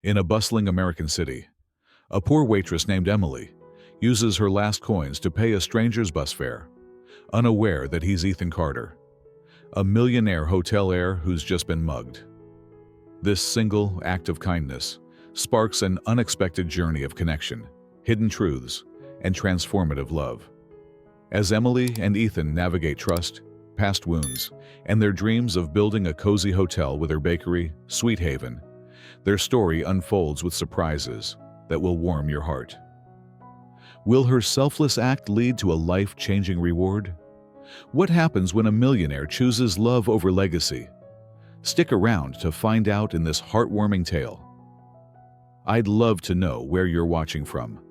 In a bustling American city, a poor waitress named Emily uses her last coins to pay a stranger's bus fare, unaware that he's Ethan Carter, a millionaire hotel heir who's just been mugged. This single act of kindness sparks an unexpected journey of connection, hidden truths, and transformative love. As Emily and Ethan navigate trust, past wounds, and their dreams of building a cozy hotel with her bakery, Sweet Haven, their story unfolds with surprises that will warm your heart. Will her selfless act lead to a life-changing reward? What happens when a millionaire chooses love over legacy? Stick around to find out in this heartwarming tale. I'd love to know where you're watching from.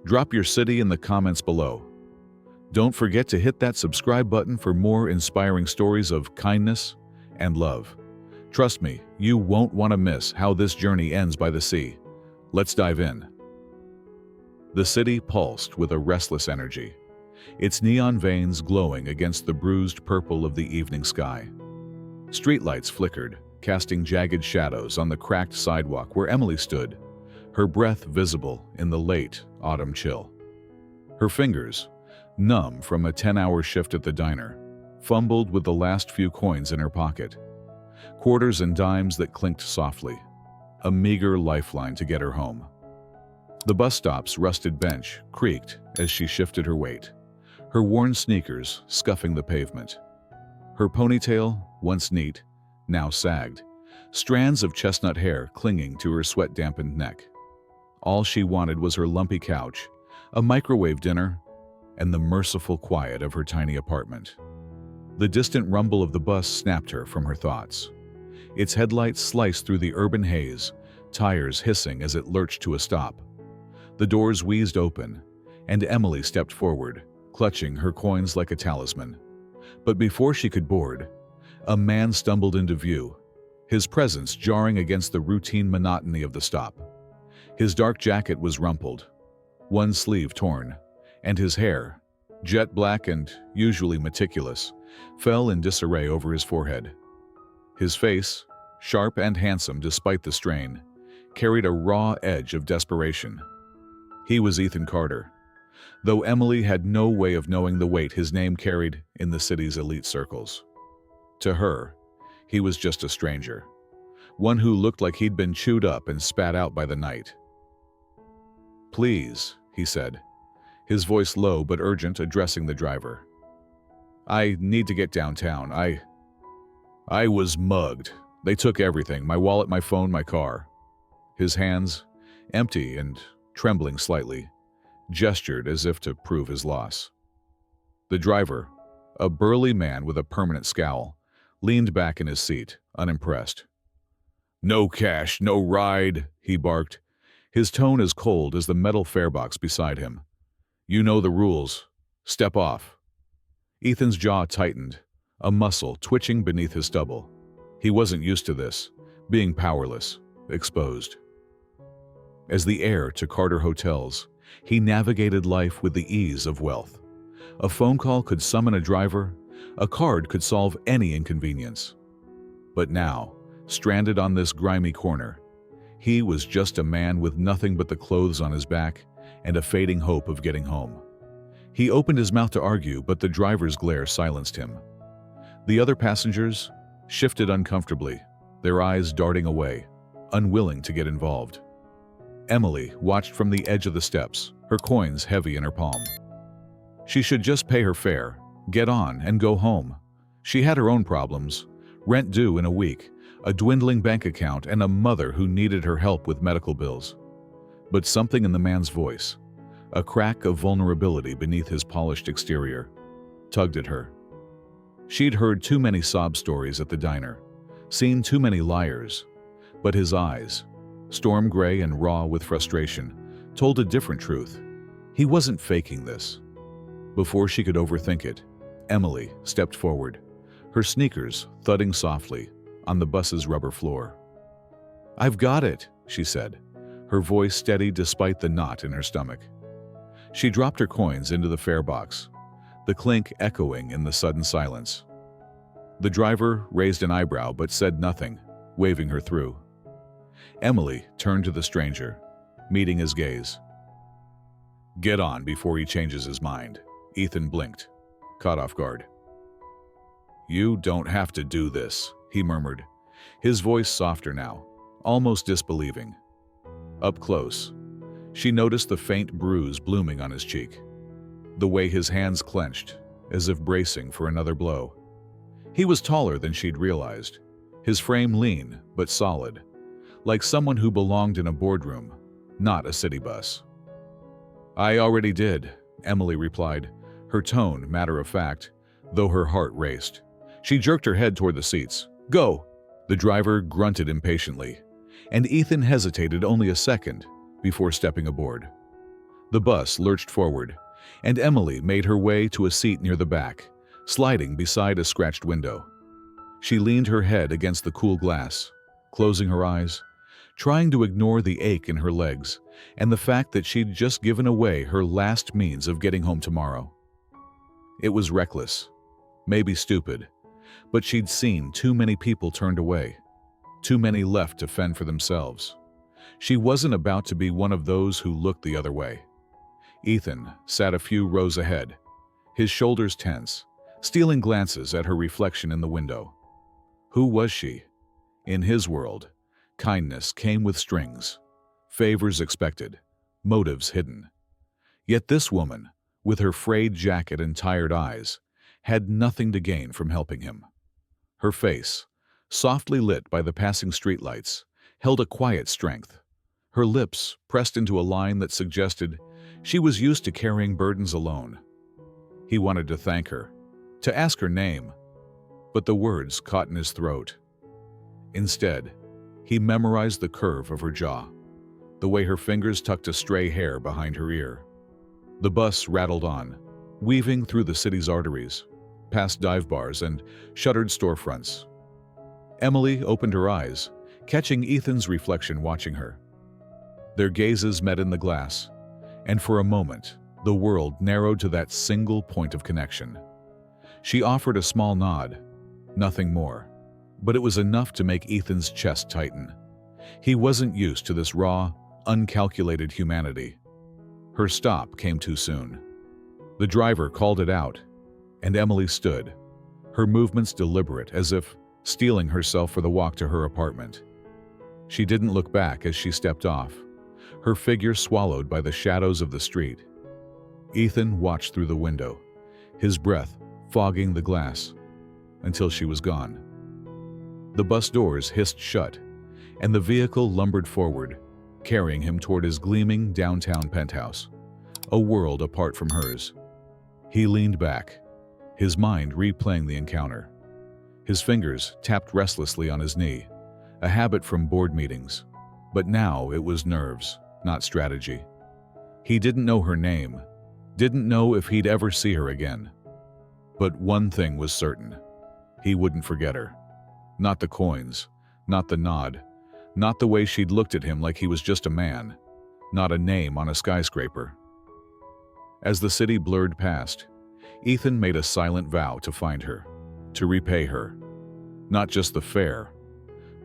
Drop your city in the comments below. Don't forget to hit that subscribe button for more inspiring stories of kindness and love. Trust me, you won't want to miss how this journey ends by the sea. Let's dive in. The city pulsed with a restless energy, its neon veins glowing against the bruised purple of the evening sky. Streetlights flickered, casting jagged shadows on the cracked sidewalk where Emily stood, her breath visible in the late autumn chill. Her fingers, numb from a 10-hour shift at the diner, fumbled with the last few coins in her pocket. Quarters and dimes that clinked softly, a meager lifeline to get her home. The bus stop's rusted bench creaked as she shifted her weight, her worn sneakers scuffing the pavement. Her ponytail, once neat, now sagged, strands of chestnut hair clinging to her sweat-dampened neck. All she wanted was her lumpy couch, a microwave dinner, and the merciful quiet of her tiny apartment. The distant rumble of the bus snapped her from her thoughts. Its headlights sliced through the urban haze, tires hissing as it lurched to a stop. The doors wheezed open, and Emily stepped forward, clutching her coins like a talisman. But before she could board, a man stumbled into view, his presence jarring against the routine monotony of the stop. His dark jacket was rumpled, one sleeve torn, and his hair, jet black and usually meticulous, fell in disarray over his forehead. His face, sharp and handsome despite the strain, carried a raw edge of desperation. He was Ethan Carter, though Emily had no way of knowing the weight his name carried in the city's elite circles. To her, he was just a stranger, one who looked like he'd been chewed up and spat out by the night. "Please," he said, his voice low but urgent, addressing the driver. "I need to get downtown. I was mugged. They took everything, my wallet, my phone, my car." His hands, empty and trembling slightly, gestured as if to prove his loss. The driver, a burly man with a permanent scowl, leaned back in his seat, unimpressed. "No cash, no ride," he barked, his tone as cold as the metal farebox beside him. "You know the rules. Step off." Ethan's jaw tightened, a muscle twitching beneath his stubble. He wasn't used to this, being powerless, exposed. As the heir to Carter Hotels, he navigated life with the ease of wealth. A phone call could summon a driver, a card could solve any inconvenience. But now, stranded on this grimy corner, he was just a man with nothing but the clothes on his back and a fading hope of getting home. He opened his mouth to argue, but the driver's glare silenced him. The other passengers shifted uncomfortably, their eyes darting away, unwilling to get involved. Emily watched from the edge of the steps, her coins heavy in her palm. She should just pay her fare, get on, and go home. She had her own problems, rent due in a week, a dwindling bank account, and a mother who needed her help with medical bills. But something in the man's voice, a crack of vulnerability beneath his polished exterior, tugged at her. She'd heard too many sob stories at the diner, seen too many liars, but his eyes, storm gray and raw with frustration, told a different truth. He wasn't faking this. Before she could overthink it, Emily stepped forward, her sneakers thudding softly on the bus's rubber floor. "I've got it," she said, her voice steady despite the knot in her stomach. She dropped her coins into the fare box, the clink echoing in the sudden silence. The driver raised an eyebrow but said nothing, waving her through. Emily turned to the stranger, meeting his gaze. "Get on before he changes his mind." Ethan blinked, caught off guard. "You don't have to do this," he murmured, his voice softer now, almost disbelieving. Up close, she noticed the faint bruise blooming on his cheek, the way his hands clenched, as if bracing for another blow. He was taller than she'd realized, his frame lean but solid, like someone who belonged in a boardroom, not a city bus. "I already did," Emily replied, her tone matter-of-fact, though her heart raced. She jerked her head toward the seats. "Go!" The driver grunted impatiently, and Ethan hesitated only a second before stepping aboard. The bus lurched forward, and Emily made her way to a seat near the back, sliding beside a scratched window. She leaned her head against the cool glass, closing her eyes, trying to ignore the ache in her legs and the fact that she'd just given away her last means of getting home tomorrow. It was reckless, maybe stupid, but she'd seen too many people turned away, too many left to fend for themselves. She wasn't about to be one of those who looked the other way. Ethan sat a few rows ahead, his shoulders tense, stealing glances at her reflection in the window. Who was she? In his world, kindness came with strings, favors expected, motives hidden. Yet this woman, with her frayed jacket and tired eyes, had nothing to gain from helping him. Her face, softly lit by the passing streetlights, held a quiet strength. Her lips pressed into a line that suggested she was used to carrying burdens alone. He wanted to thank her, to ask her name, but the words caught in his throat. Instead, he memorized the curve of her jaw, the way her fingers tucked a stray hair behind her ear. The bus rattled on, weaving through the city's arteries, past dive bars and shuttered storefronts. Emily opened her eyes, catching Ethan's reflection watching her. Their gazes met in the glass, and for a moment, the world narrowed to that single point of connection. She offered a small nod, nothing more, but it was enough to make Ethan's chest tighten. He wasn't used to this raw, uncalculated humanity. Her stop came too soon. The driver called it out, and Emily stood, her movements deliberate as if steeling herself for the walk to her apartment. She didn't look back as she stepped off, her figure swallowed by the shadows of the street. Ethan watched through the window, his breath fogging the glass, until she was gone. The bus doors hissed shut, and the vehicle lumbered forward, carrying him toward his gleaming downtown penthouse, a world apart from hers. He leaned back, his mind replaying the encounter. His fingers tapped restlessly on his knee, a habit from board meetings, but now it was nerves, not strategy. He didn't know her name, didn't know if he'd ever see her again. But one thing was certain. He wouldn't forget her. Not the coins, not the nod, not the way she'd looked at him like he was just a man, not a name on a skyscraper. As the city blurred past, Ethan made a silent vow to find her, to repay her. Not just the fare,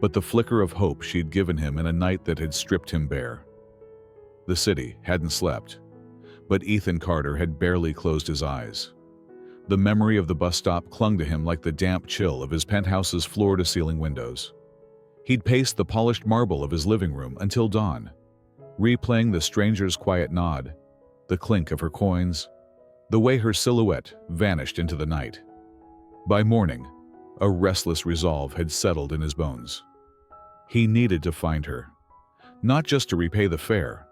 but the flicker of hope she'd given him in a night that had stripped him bare. The city hadn't slept, but Ethan Carter had barely closed his eyes. The memory of the bus stop clung to him like the damp chill of his penthouse's floor-to-ceiling windows. He'd paced the polished marble of his living room until dawn, replaying the stranger's quiet nod, the clink of her coins, the way her silhouette vanished into the night. By morning, a restless resolve had settled in his bones. He needed to find her, not just to repay the fare,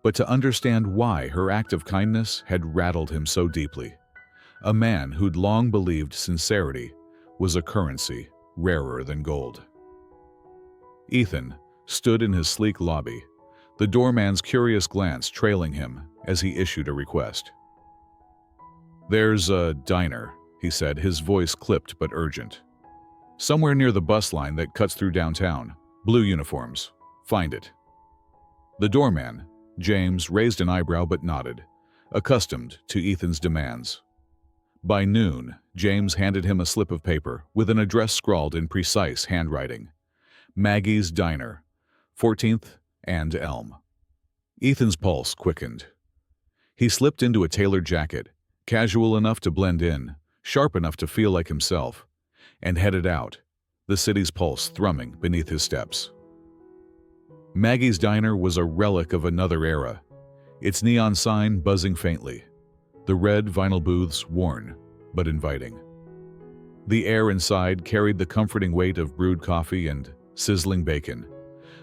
but to understand why her act of kindness had rattled him so deeply. A man who'd long believed sincerity was a currency rarer than gold. Ethan stood in his sleek lobby, the doorman's curious glance trailing him as he issued a request. "There's a diner," he said, his voice clipped but urgent. "Somewhere near the bus line that cuts through downtown. Blue uniforms. Find it." The doorman, James, raised an eyebrow but nodded, accustomed to Ethan's demands. By noon, James handed him a slip of paper with an address scrawled in precise handwriting. Maggie's Diner, 14th and Elm. Ethan's pulse quickened. He slipped into a tailored jacket, casual enough to blend in, sharp enough to feel like himself, and headed out, the city's pulse thrumming beneath his steps. Maggie's Diner was a relic of another era, its neon sign buzzing faintly, the red vinyl booths worn but inviting. The air inside carried the comforting weight of brewed coffee and sizzling bacon,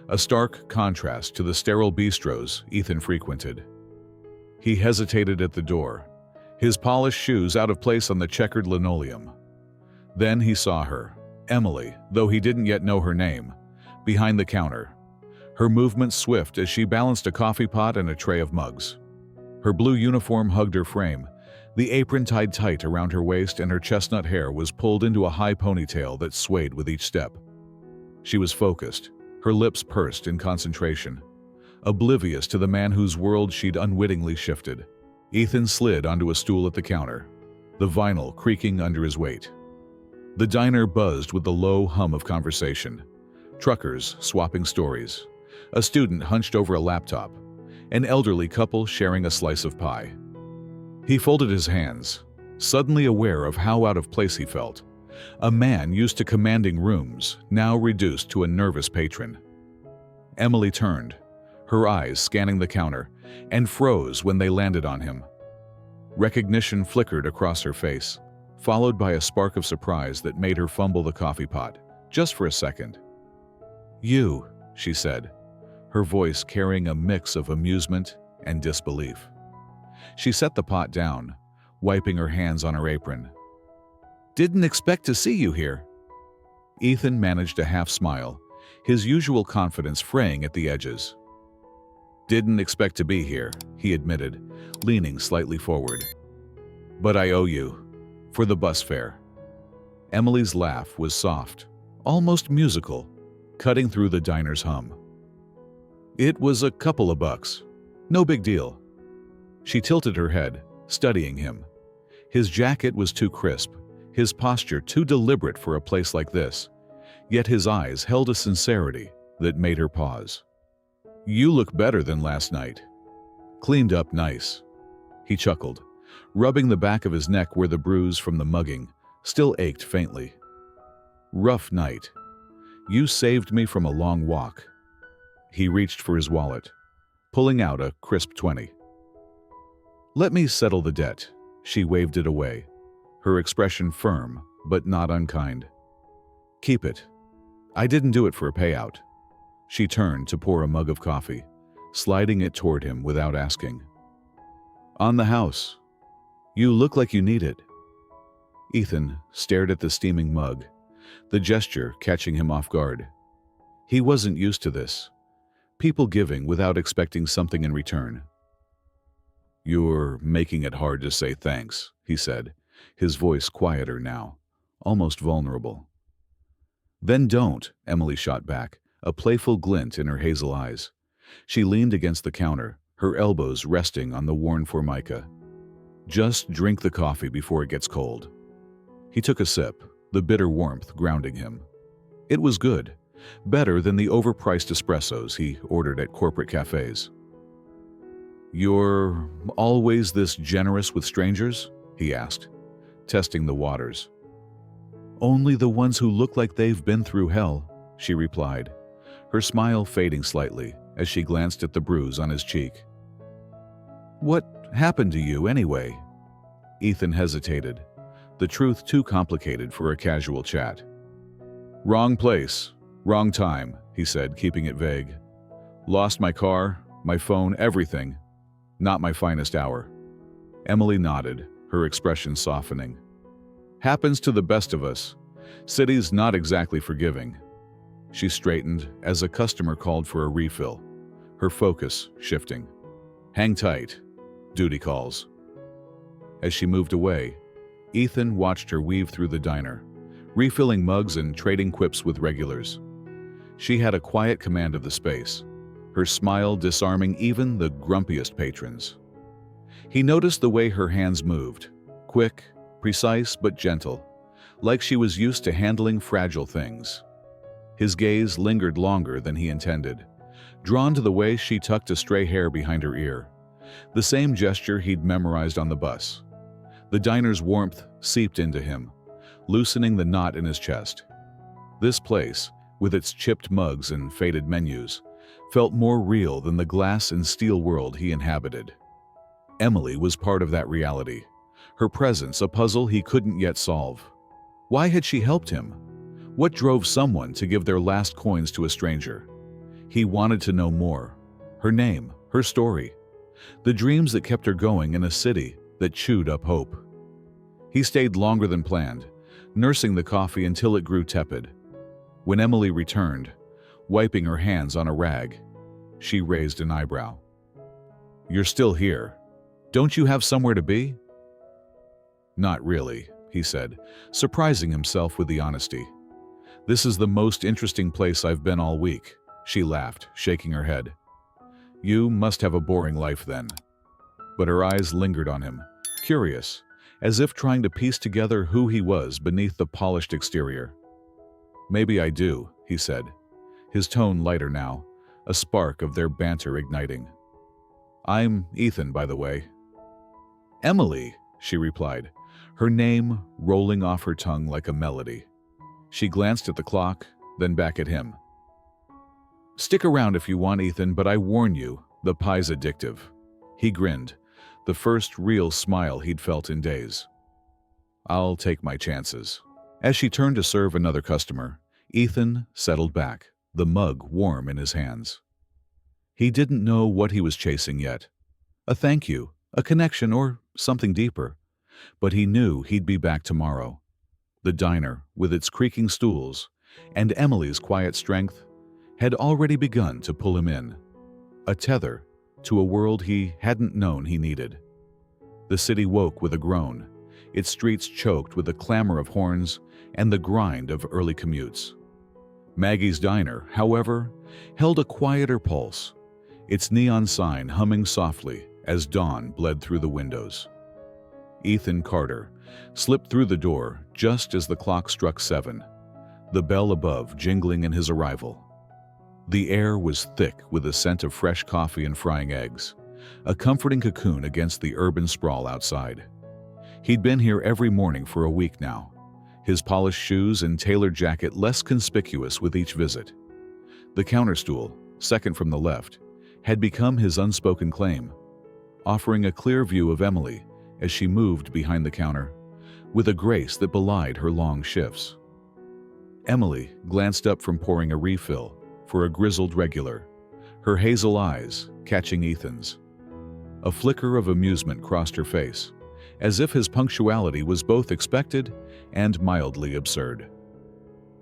a stark contrast to the sterile bistros Ethan frequented. He hesitated at the door, his polished shoes out of place on the checkered linoleum. Then he saw her, Emily, though he didn't yet know her name, behind the counter, her movements swift as she balanced a coffee pot and a tray of mugs. Her blue uniform hugged her frame, the apron tied tight around her waist, and her chestnut hair was pulled into a high ponytail that swayed with each step. She was focused, her lips pursed in concentration, oblivious to the man whose world she'd unwittingly shifted. Ethan slid onto a stool at the counter, the vinyl creaking under his weight. The diner buzzed with the low hum of conversation. Truckers swapping stories, a student hunched over a laptop, an elderly couple sharing a slice of pie. He folded his hands, suddenly aware of how out of place he felt. A man used to commanding rooms, now reduced to a nervous patron. Emily turned, her eyes scanning the counter, and froze when they landed on him. Recognition flickered across her face, followed by a spark of surprise that made her fumble the coffee pot, just for a second. "You," she said, her voice carrying a mix of amusement and disbelief. She set the pot down, wiping her hands on her apron. "Didn't expect to see you here." Ethan managed a half smile, his usual confidence fraying at the edges. "Didn't expect to be here," he admitted, leaning slightly forward. "But I owe you, for the bus fare." Emily's laugh was soft, almost musical, cutting through the diner's hum. "It was a couple of bucks. No big deal." She tilted her head, studying him. His jacket was too crisp, his posture too deliberate for a place like this, yet his eyes held a sincerity that made her pause. "You look better than last night. Cleaned up nice." He chuckled, rubbing the back of his neck where the bruise from the mugging still ached faintly. "Rough night. You saved me from a long walk." He reached for his wallet, pulling out a crisp 20. "Let me settle the debt." She waved it away, her expression firm but not unkind. "Keep it. I didn't do it for a payout." She turned to pour a mug of coffee, sliding it toward him without asking. "On the house. You look like you need it." Ethan stared at the steaming mug, the gesture catching him off guard. He wasn't used to this, people giving without expecting something in return. "You're making it hard to say thanks," he said, his voice quieter now, almost vulnerable. "Then don't," Emily shot back, a playful glint in her hazel eyes. She leaned against the counter, her elbows resting on the worn formica. "Just drink the coffee before it gets cold." He took a sip, the bitter warmth grounding him. It was good, better than the overpriced espressos he ordered at corporate cafes. "You're always this generous with strangers?" he asked, testing the waters. "Only the ones who look like they've been through hell," she replied, her smile fading slightly as she glanced at the bruise on his cheek. "What happened to you, anyway?" Ethan hesitated, the truth too complicated for a casual chat. "Wrong place, wrong time," he said, keeping it vague. "Lost my car, my phone, everything. Not my finest hour." Emily nodded, her expression softening. "Happens to the best of us. City's not exactly forgiving." She straightened as a customer called for a refill, her focus shifting. "Hang tight. Duty calls." As she moved away, Ethan watched her weave through the diner, refilling mugs and trading quips with regulars. She had a quiet command of the space, her smile disarming even the grumpiest patrons. He noticed the way her hands moved, quick, precise but gentle, like she was used to handling fragile things. His gaze lingered longer than he intended, drawn to the way she tucked a stray hair behind her ear, the same gesture he'd memorized on the bus. The diner's warmth seeped into him, loosening the knot in his chest. This place, with its chipped mugs and faded menus, felt more real than the glass and steel world he inhabited. Emily was part of that reality, her presence a puzzle he couldn't yet solve. Why had she helped him? What drove someone to give their last coins to a stranger? He wanted to know more. Her name, her story, the dreams that kept her going in a city that chewed up hope. He stayed longer than planned, nursing the coffee until it grew tepid. When Emily returned, wiping her hands on a rag, she raised an eyebrow. "You're still here. Don't you have somewhere to be?" "Not really," he said, surprising himself with the honesty. "This is the most interesting place I've been all week," she laughed, shaking her head. "You must have a boring life then." But her eyes lingered on him, curious, as if trying to piece together who he was beneath the polished exterior. "Maybe I do," he said, his tone lighter now, a spark of their banter igniting. "I'm Ethan, by the way." "Emily," she replied, her name rolling off her tongue like a melody. She glanced at the clock, then back at him. "Stick around if you want, Ethan, but I warn you, the pie's addictive." He grinned, the first real smile he'd felt in days. "I'll take my chances." As she turned to serve another customer, Ethan settled back, the mug warm in his hands. He didn't know what he was chasing yet. A thank you, a connection, or something deeper. But he knew he'd be back tomorrow. The diner, with its creaking stools, and Emily's quiet strength, had already begun to pull him in. A tether to a world he hadn't known he needed. The city woke with a groan, its streets choked with the clamor of horns and the grind of early commutes. Maggie's diner, however, held a quieter pulse, its neon sign humming softly as dawn bled through the windows. Ethan Carter slipped through the door just as the clock struck 7, the bell above jingling in his arrival. The air was thick with the scent of fresh coffee and frying eggs, a comforting cocoon against the urban sprawl outside. He'd been here every morning for a week now, his polished shoes and tailored jacket less conspicuous with each visit. The counter stool, second from the left, had become his unspoken claim, offering a clear view of Emily as she moved behind the counter, with a grace that belied her long shifts. Emily glanced up from pouring a refill for a grizzled regular, her hazel eyes catching Ethan's. A flicker of amusement crossed her face, as if his punctuality was both expected and mildly absurd.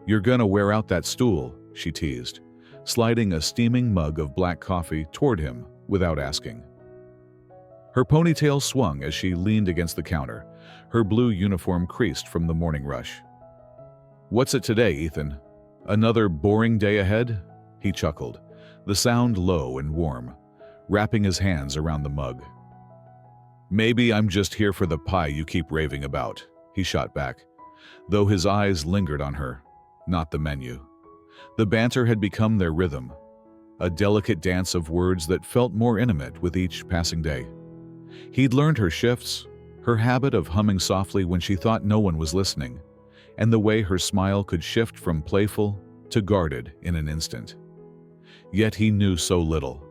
"You're gonna wear out that stool," she teased, sliding a steaming mug of black coffee toward him without asking. Her ponytail swung as she leaned against the counter, her blue uniform creased from the morning rush. "What's it today, Ethan? Another boring day ahead?" He chuckled, the sound low and warm, wrapping his hands around the mug. "Maybe I'm just here for the pie you keep raving about," he shot back, though his eyes lingered on her, not the menu. The banter had become their rhythm, a delicate dance of words that felt more intimate with each passing day. He'd learned her shifts, her habit of humming softly when she thought no one was listening, and the way her smile could shift from playful to guarded in an instant. Yet he knew so little.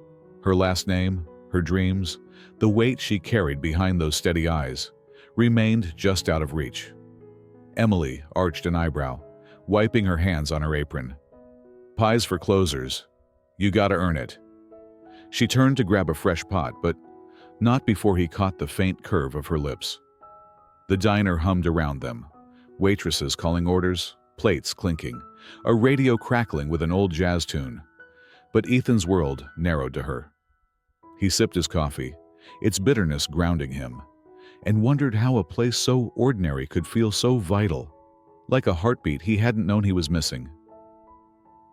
Her last name, her dreams, the weight she carried behind those steady eyes, remained just out of reach. Emily arched an eyebrow, wiping her hands on her apron. "Pies for closers. You gotta earn it." She turned to grab a fresh pot, but not before he caught the faint curve of her lips. The diner hummed around them, waitresses calling orders, plates clinking, a radio crackling with an old jazz tune. But Ethan's world narrowed to her. He sipped his coffee, its bitterness grounding him, and wondered how a place so ordinary could feel so vital, like a heartbeat he hadn't known he was missing.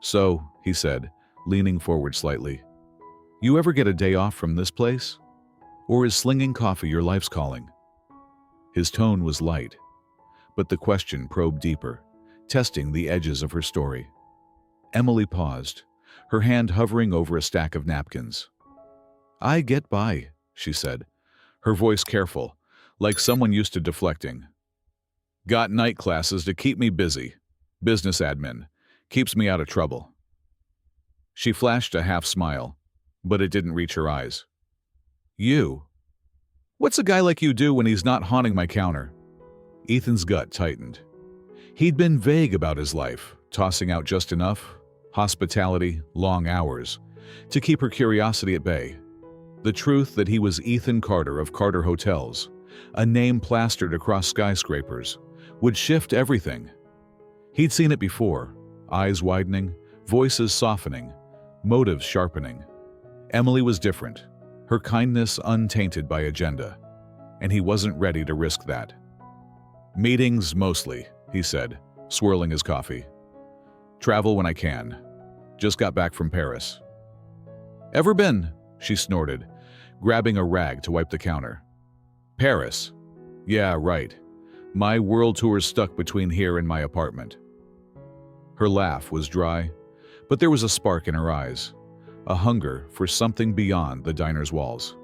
"So," he said, leaning forward slightly, "you ever get a day off from this place? Or is slinging coffee your life's calling?" His tone was light, but the question probed deeper, testing the edges of her story. Emily paused, her hand hovering over a stack of napkins. "I get by," she said, her voice careful, like someone used to deflecting. "Got night classes to keep me busy. Business admin. Keeps me out of trouble." She flashed a half smile, but it didn't reach her eyes. "You? What's a guy like you do when he's not haunting my counter?" Ethan's gut tightened. He'd been vague about his life, tossing out just enough, hospitality, long hours, to keep her curiosity at bay. The truth that he was Ethan Carter of Carter Hotels, a name plastered across skyscrapers, would shift everything. He'd seen it before, eyes widening, voices softening, motives sharpening. Emily was different, her kindness untainted by agenda, and he wasn't ready to risk that. "Meetings mostly," he said, swirling his coffee. "Travel when I can. Just got back from Paris." "Ever been?" she snorted, grabbing a rag to wipe the counter. "Paris? Yeah, right. My world tour's stuck between here and my apartment." Her laugh was dry, but there was a spark in her eyes, a hunger for something beyond the diner's walls.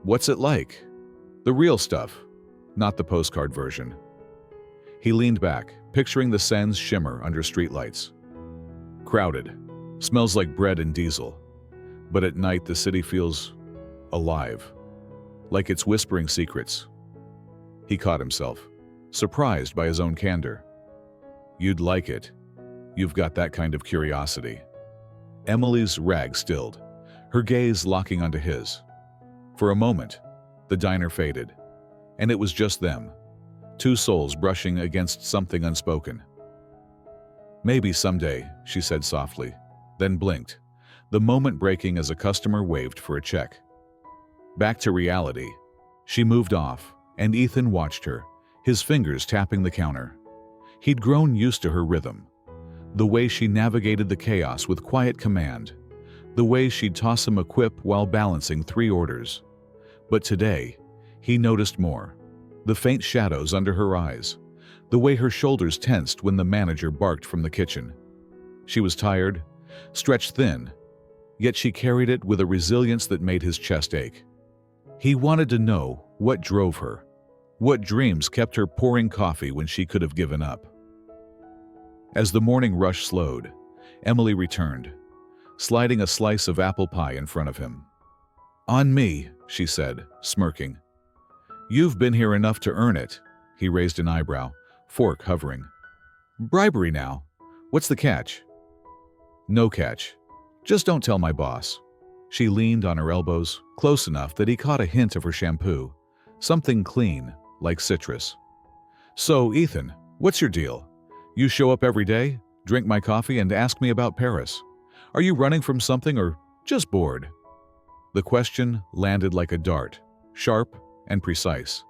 "What's it like? The real stuff, not the postcard version." He leaned back, picturing the Seine's shimmer under streetlights. "Crowded. Smells like bread and diesel. But at night the city feels alive, like it's whispering secrets." He caught himself, surprised by his own candor. "You'd like it. You've got that kind of curiosity." Emily's rag stilled, her gaze locking onto his. For a moment, the diner faded, and it was just them, two souls brushing against something unspoken. "Maybe someday," she said softly, then blinked, the moment breaking as a customer waved for a check. Back to reality, she moved off, and Ethan watched her, his fingers tapping the counter. He'd grown used to her rhythm, the way she navigated the chaos with quiet command, the way she'd toss him a quip while balancing 3 orders. But today, he noticed more. The faint shadows under her eyes, the way her shoulders tensed when the manager barked from the kitchen. She was tired, stretched thin, yet she carried it with a resilience that made his chest ache. He wanted to know what drove her, what dreams kept her pouring coffee when she could have given up. As the morning rush slowed, Emily returned, sliding a slice of apple pie in front of him. "On me," she said, smirking. "You've been here enough to earn it." He raised an eyebrow, fork hovering. "Bribery now. What's the catch?" "No catch. Just don't tell my boss." She leaned on her elbows, close enough that he caught a hint of her shampoo, something clean, like citrus. "So, Ethan, what's your deal? You show up every day, drink my coffee, and ask me about Paris. Are you running from something or just bored?" The question landed like a dart, sharp and precise.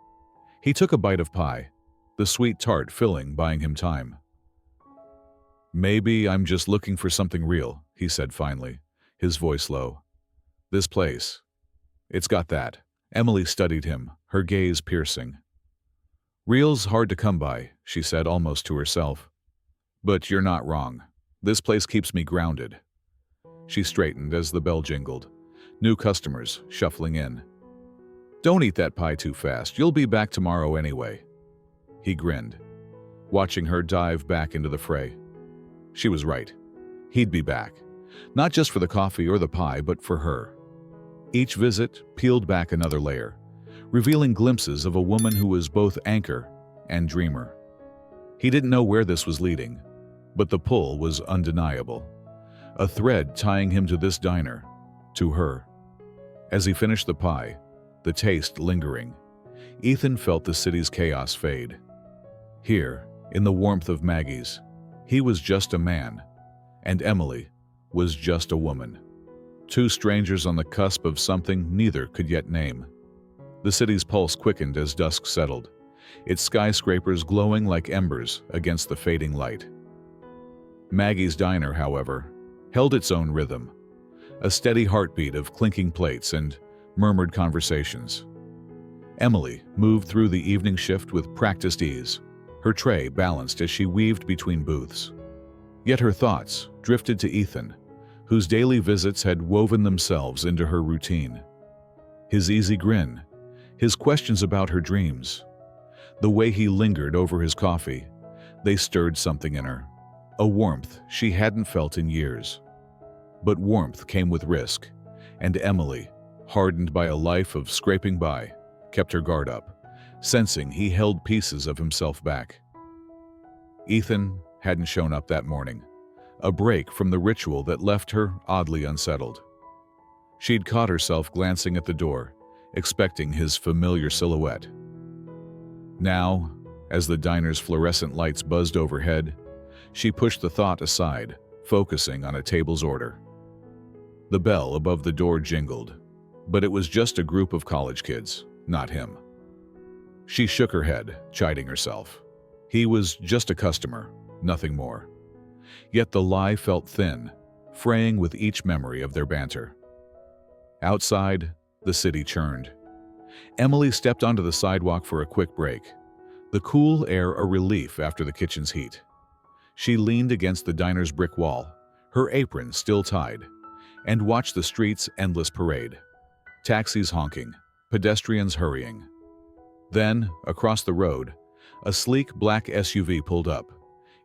He took a bite of pie, the sweet tart filling buying him time. "Maybe I'm just looking for something real," he said finally, his voice low. "This place. It's got that." Emily studied him, her gaze piercing. "Real's hard to come by," she said almost to herself. "But you're not wrong. This place keeps me grounded." She straightened as the bell jingled, new customers shuffling in. "Don't eat that pie too fast. You'll be back tomorrow anyway." He grinned, watching her dive back into the fray. She was right. He'd be back, not just for the coffee or the pie, but for her. Each visit peeled back another layer, revealing glimpses of a woman who was both anchor and dreamer. He didn't know where this was leading, but the pull was undeniable. A thread tying him to this diner, to her. As he finished the pie, the taste lingering, Ethan felt the city's chaos fade. Here, in the warmth of Maggie's, he was just a man, and Emily was just a woman. Two strangers on the cusp of something neither could yet name. The city's pulse quickened as dusk settled, its skyscrapers glowing like embers against the fading light. Maggie's diner, however, held its own rhythm, a steady heartbeat of clinking plates and murmured conversations. Emily moved through the evening shift with practiced ease, her tray balanced as she weaved between booths. Yet her thoughts drifted to Ethan, whose daily visits had woven themselves into her routine. His easy grin, his questions about her dreams, the way he lingered over his coffee, they stirred something in her, a warmth she hadn't felt in years. But warmth came with risk, and Emily, hardened by a life of scraping by, kept her guard up, sensing he held pieces of himself back. Ethan hadn't shown up that morning, a break from the ritual that left her oddly unsettled. She'd caught herself glancing at the door, expecting his familiar silhouette. Now, as the diner's fluorescent lights buzzed overhead, she pushed the thought aside, focusing on a table's order. The bell above the door jingled, but it was just a group of college kids, not him. She shook her head, chiding herself. He was just a customer, nothing more. Yet the lie felt thin, fraying with each memory of their banter. Outside, the city churned. Emily stepped onto the sidewalk for a quick break, the cool air a relief after the kitchen's heat. She leaned against the diner's brick wall, her apron still tied, and watched the street's endless parade. Taxis honking, pedestrians hurrying. Then, across the road, a sleek black SUV pulled up,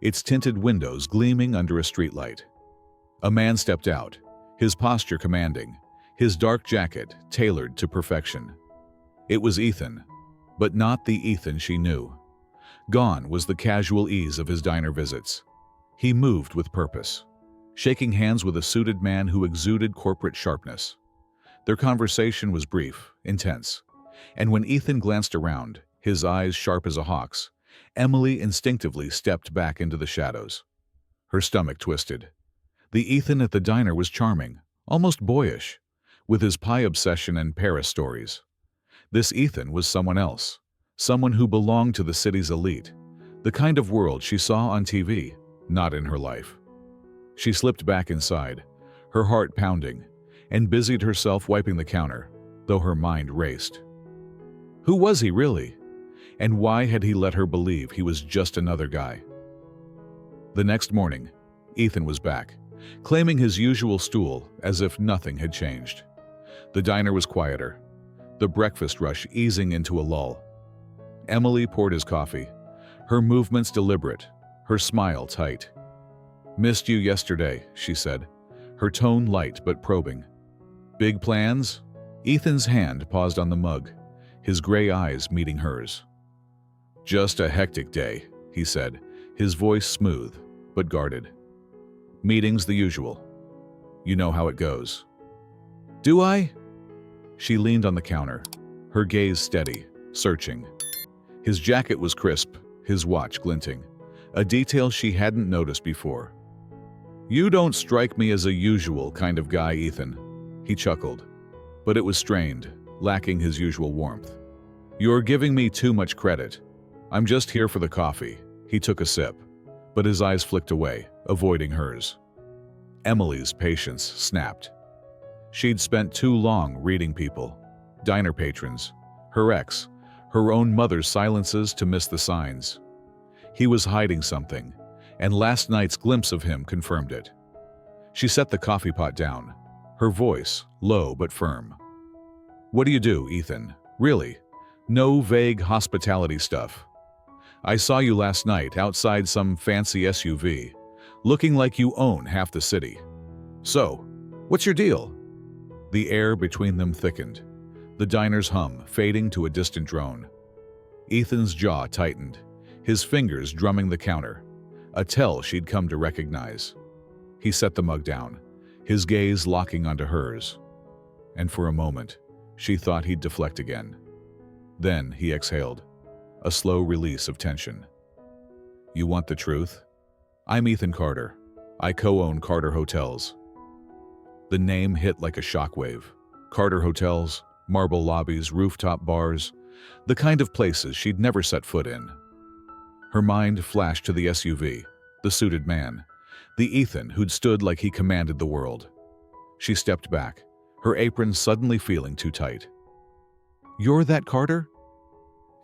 its tinted windows gleaming under a streetlight. A man stepped out, his posture commanding, his dark jacket tailored to perfection. It was Ethan, but not the Ethan she knew. Gone was the casual ease of his diner visits. He moved with purpose, shaking hands with a suited man who exuded corporate sharpness. Their conversation was brief, intense, and when Ethan glanced around, his eyes sharp as a hawk's, Emily instinctively stepped back into the shadows. Her stomach twisted. The Ethan at the diner was charming, almost boyish, with his pie obsession and Paris stories. This Ethan was someone else, someone who belonged to the city's elite, the kind of world she saw on TV, not in her life. She slipped back inside, her heart pounding, and busied herself wiping the counter, though her mind raced. Who was he really? And why had he let her believe he was just another guy? The next morning, Ethan was back, claiming his usual stool as if nothing had changed. The diner was quieter, the breakfast rush easing into a lull. Emily poured his coffee, her movements deliberate, her smile tight. "Missed you yesterday," she said, her tone light but probing. "Big plans?" Ethan's hand paused on the mug, his gray eyes meeting hers. "Just a hectic day," he said, his voice smooth but guarded. "Meetings the usual. You know how it goes." "Do I?" She leaned on the counter, her gaze steady, searching. His jacket was crisp, his watch glinting, a detail she hadn't noticed before. "You don't strike me as a usual kind of guy, Ethan," he chuckled, but it was strained, lacking his usual warmth. "You're giving me too much credit. I'm just here for the coffee." He took a sip, but his eyes flicked away, avoiding hers. Emily's patience snapped. She'd spent too long reading people, diner patrons, her ex, her own mother's silences to miss the signs. He was hiding something, and last night's glimpse of him confirmed it. She set the coffee pot down, her voice low but firm. "What do you do, Ethan? Really? No vague hospitality stuff. I saw you last night outside some fancy SUV, looking like you own half the city. So, what's your deal?" The air between them thickened, the diner's hum fading to a distant drone. Ethan's jaw tightened, his fingers drumming the counter, a tell she'd come to recognize. He set the mug down, his gaze locking onto hers. And for a moment, she thought he'd deflect again. Then he exhaled, a slow release of tension. "You want the truth? I'm Ethan Carter. I co-own Carter Hotels." The name hit like a shockwave. Carter Hotels, marble lobbies, rooftop bars, the kind of places she'd never set foot in. Her mind flashed to the SUV, the suited man, the Ethan who'd stood like he commanded the world. She stepped back, her apron suddenly feeling too tight. "You're that Carter?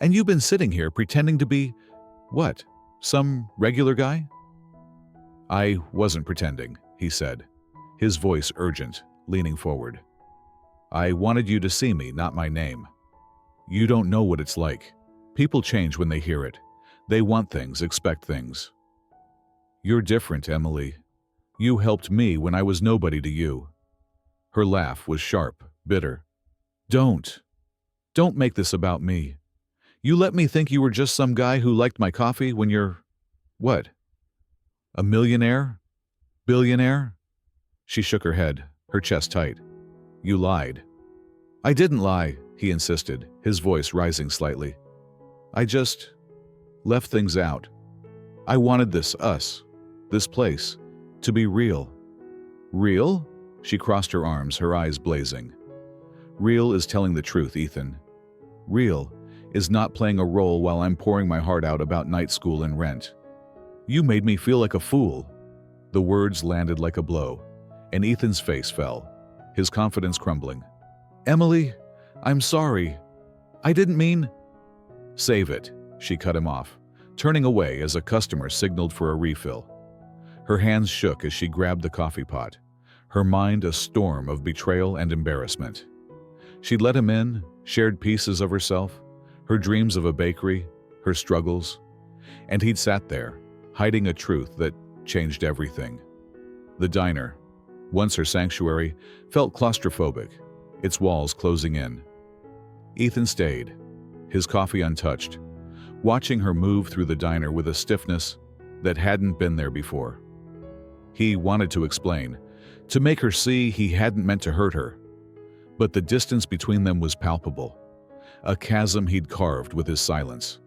And you've been sitting here pretending to be, what, some regular guy?" "I wasn't pretending," he said, his voice urgent, leaning forward. "I wanted you to see me, not my name. You don't know what it's like. People change when they hear it. They want things, expect things. You're different, Emily. You helped me when I was nobody to you." Her laugh was sharp, bitter. Don't make this about me. You let me think you were just some guy who liked my coffee when you're… what? A millionaire? Billionaire?" She shook her head, her chest tight. "You lied." "I didn't lie," he insisted, his voice rising slightly. "I just left things out. I wanted this place, to be real." "Real?" She crossed her arms, her eyes blazing. "Real is telling the truth, Ethan. Real is not playing a role while I'm pouring my heart out about night school and rent. You made me feel like a fool." The words landed like a blow, and Ethan's face fell, his confidence crumbling. "Emily, I'm sorry. I didn't mean…" "Save it," she cut him off, turning away as a customer signaled for a refill. Her hands shook as she grabbed the coffee pot, her mind a storm of betrayal and embarrassment. She'd let him in, shared pieces of herself, her dreams of a bakery, her struggles, and he'd sat there, hiding a truth that changed everything. The diner, once her sanctuary, felt claustrophobic, its walls closing in. Ethan stayed, his coffee untouched, watching her move through the diner with a stiffness that hadn't been there before. He wanted to explain, to make her see he hadn't meant to hurt her, but the distance between them was palpable, a chasm he'd carved with his silence.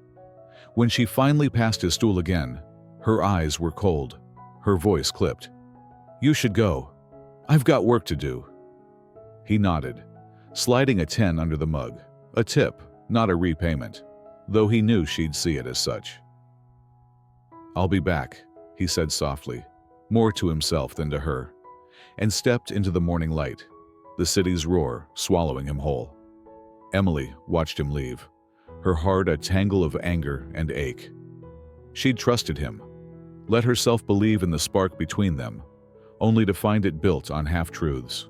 When she finally passed his stool again, her eyes were cold, her voice clipped. "You should go. I've got work to do." He nodded, sliding a 10 under the mug, a tip, not a repayment, though he knew she'd see it as such. "I'll be back," he said softly, more to himself than to her, and stepped into the morning light, the city's roar swallowing him whole. Emily watched him leave, her heart a tangle of anger and ache. She'd trusted him, let herself believe in the spark between them, only to find it built on half-truths.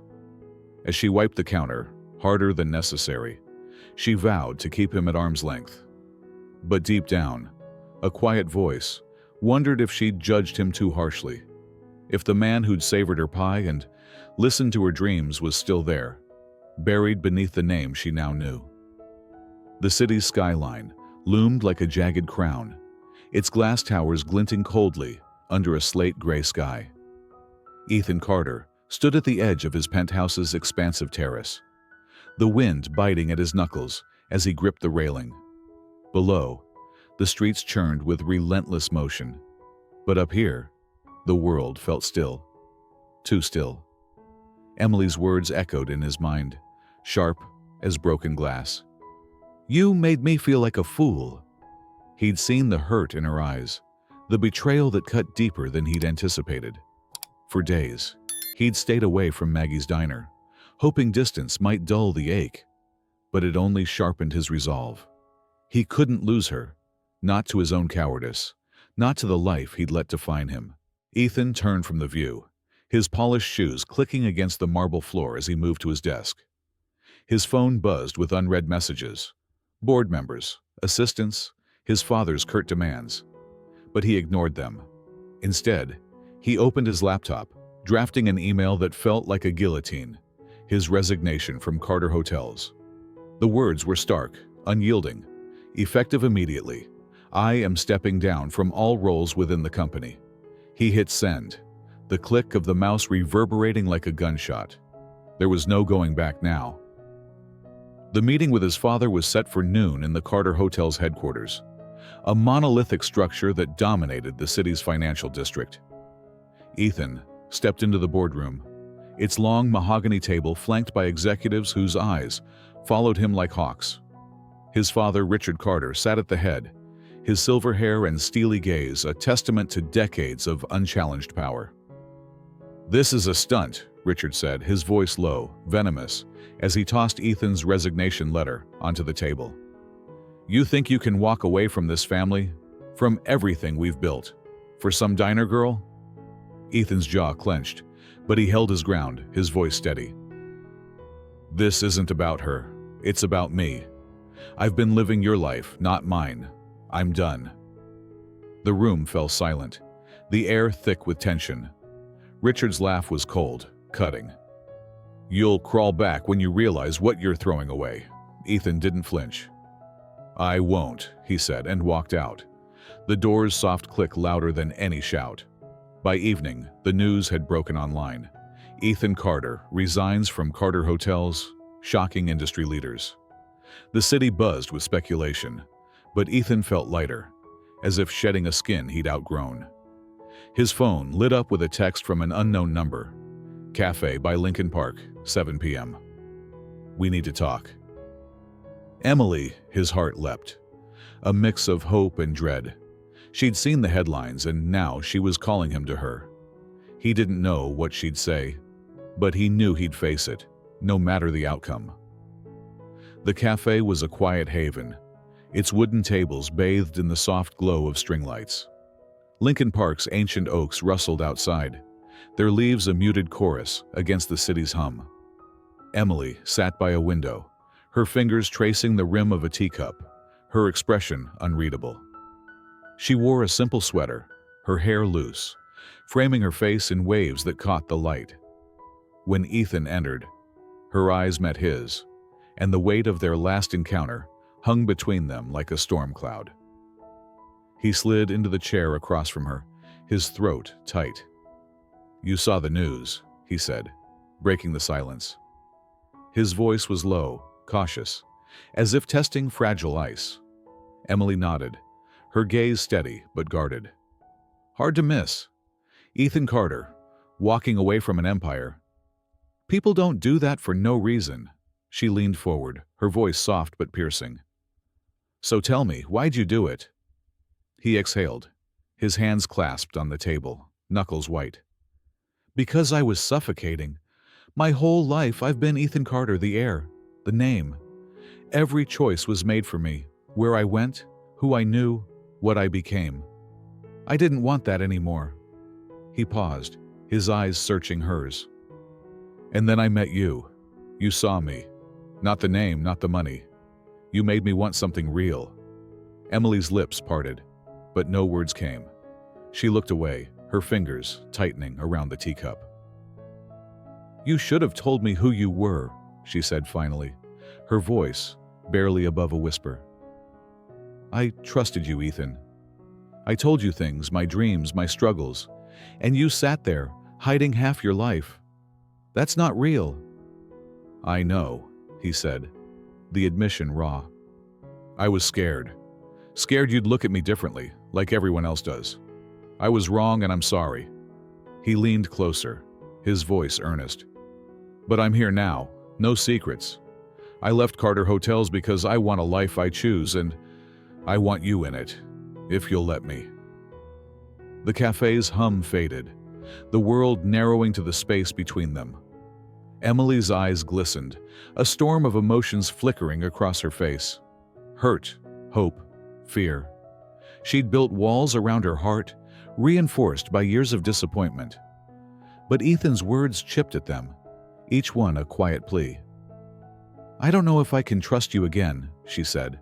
As she wiped the counter, harder than necessary, she vowed to keep him at arm's length. But deep down, a quiet voice wondered if she'd judged him too harshly, if the man who'd savored her pie and listened to her dreams was still there, buried beneath the name she now knew. The city's skyline loomed like a jagged crown, its glass towers glinting coldly under a slate-gray sky. Ethan Carter stood at the edge of his penthouse's expansive terrace, the wind biting at his knuckles as he gripped the railing. Below, the streets churned with relentless motion, but up here, the world felt still, too still. Emily's words echoed in his mind, sharp as broken glass. "You made me feel like a fool." He'd seen the hurt in her eyes, the betrayal that cut deeper than he'd anticipated. For days, he'd stayed away from Maggie's diner, hoping distance might dull the ache, but it only sharpened his resolve. He couldn't lose her, not to his own cowardice, not to the life he'd let define him. Ethan turned from the view, his polished shoes clicking against the marble floor as he moved to his desk. His phone buzzed with unread messages, board members, assistants, his father's curt demands. But he ignored them. Instead, he opened his laptop, drafting an email that felt like a guillotine, his resignation from Carter Hotels. The words were stark, unyielding, effective immediately. "I am stepping down from all roles within the company." He hit send, the click of the mouse reverberating like a gunshot. There was no going back now. The meeting with his father was set for noon in the Carter Hotel's headquarters, a monolithic structure that dominated the city's financial district. Ethan stepped into the boardroom, its long mahogany table flanked by executives whose eyes followed him like hawks. His father, Richard Carter, sat at the head, his silver hair and steely gaze a testament to decades of unchallenged power. "This is a stunt," Richard said, his voice low, venomous, as he tossed Ethan's resignation letter onto the table. "You think you can walk away from this family, from everything we've built, for some diner girl?" Ethan's jaw clenched, But he held his ground, his voice steady. This isn't about her. It's about me. I've been living your life, not mine. I'm done. The room fell silent, the air thick with tension. Richard's laugh was cold, cutting. You'll crawl back when you realize what you're throwing away. Ethan didn't flinch. I won't, he said, and walked out. The door's soft click louder than any shout. By evening, the news had broken online. Ethan Carter resigns from Carter Hotels, shocking industry leaders. The city buzzed with speculation, but Ethan felt lighter, as if shedding a skin he'd outgrown. His phone lit up with a text from an unknown number. Cafe by Lincoln Park, 7 p.m. We need to talk. Emily, his heart leapt. A mix of hope and dread. She'd seen the headlines and now she was calling him to her. He didn't know what she'd say, but he knew he'd face it, no matter the outcome. The cafe was a quiet haven, its wooden tables bathed in the soft glow of string lights. Lincoln Park's ancient oaks rustled outside, their leaves a muted chorus against the city's hum. Emily sat by a window, her fingers tracing the rim of a teacup, her expression unreadable. She wore a simple sweater, her hair loose, framing her face in waves that caught the light. When Ethan entered, her eyes met his, and the weight of their last encounter hung between them like a storm cloud. He slid into the chair across from her, his throat tight. You saw the news, he said, breaking the silence. His voice was low, cautious, as if testing fragile ice. Emily nodded, her gaze steady but guarded. Hard to miss. Ethan Carter, walking away from an empire. People don't do that for no reason. She leaned forward, her voice soft but piercing. So tell me, why'd you do it? He exhaled, his hands clasped on the table, knuckles white. Because I was suffocating. My whole life I've been Ethan Carter, the heir, the name. Every choice was made for me, where I went, who I knew, what I became. I didn't want that anymore. He paused, his eyes searching hers. And then I met you. You saw me. Not the name, not the money. You made me want something real. Emily's lips parted, but no words came. She looked away, her fingers tightening around the teacup. You should have told me who you were, she said finally, her voice barely above a whisper. I trusted you, Ethan. I told you things, my dreams, my struggles, and you sat there, hiding half your life. That's not real. I know, he said, the admission raw. I was scared. Scared you'd look at me differently, like everyone else does. I was wrong and I'm sorry. He leaned closer, his voice earnest. But I'm here now, no secrets. I left Carter Hotels because I want a life I choose and I want you in it, if you'll let me. The cafe's hum faded, the world narrowing to the space between them. Emily's eyes glistened, a storm of emotions flickering across her face. Hurt, hope, fear. She'd built walls around her heart, reinforced by years of disappointment. But Ethan's words chipped at them, each one a quiet plea. I don't know if I can trust you again, she said,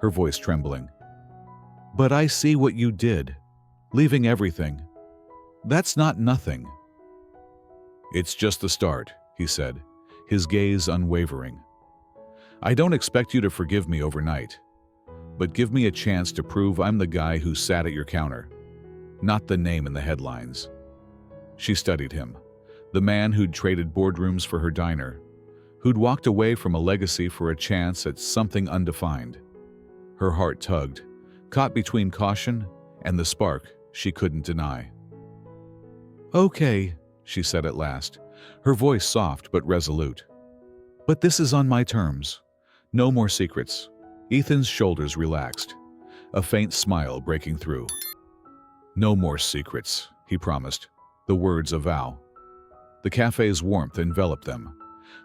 her voice trembling. But I see what you did, leaving everything. That's not nothing. It's just the start, he said, his gaze unwavering. I don't expect you to forgive me overnight, but give me a chance to prove I'm the guy who sat at your counter, not the name in the headlines. She studied him, the man who'd traded boardrooms for her diner, who'd walked away from a legacy for a chance at something undefined. Her heart tugged, caught between caution and the spark she couldn't deny. Okay, she said at last, her voice soft but resolute. But this is on my terms. No more secrets. Ethan's shoulders relaxed, a faint smile breaking through. No more secrets, he promised, the words a vow. The cafe's warmth enveloped them,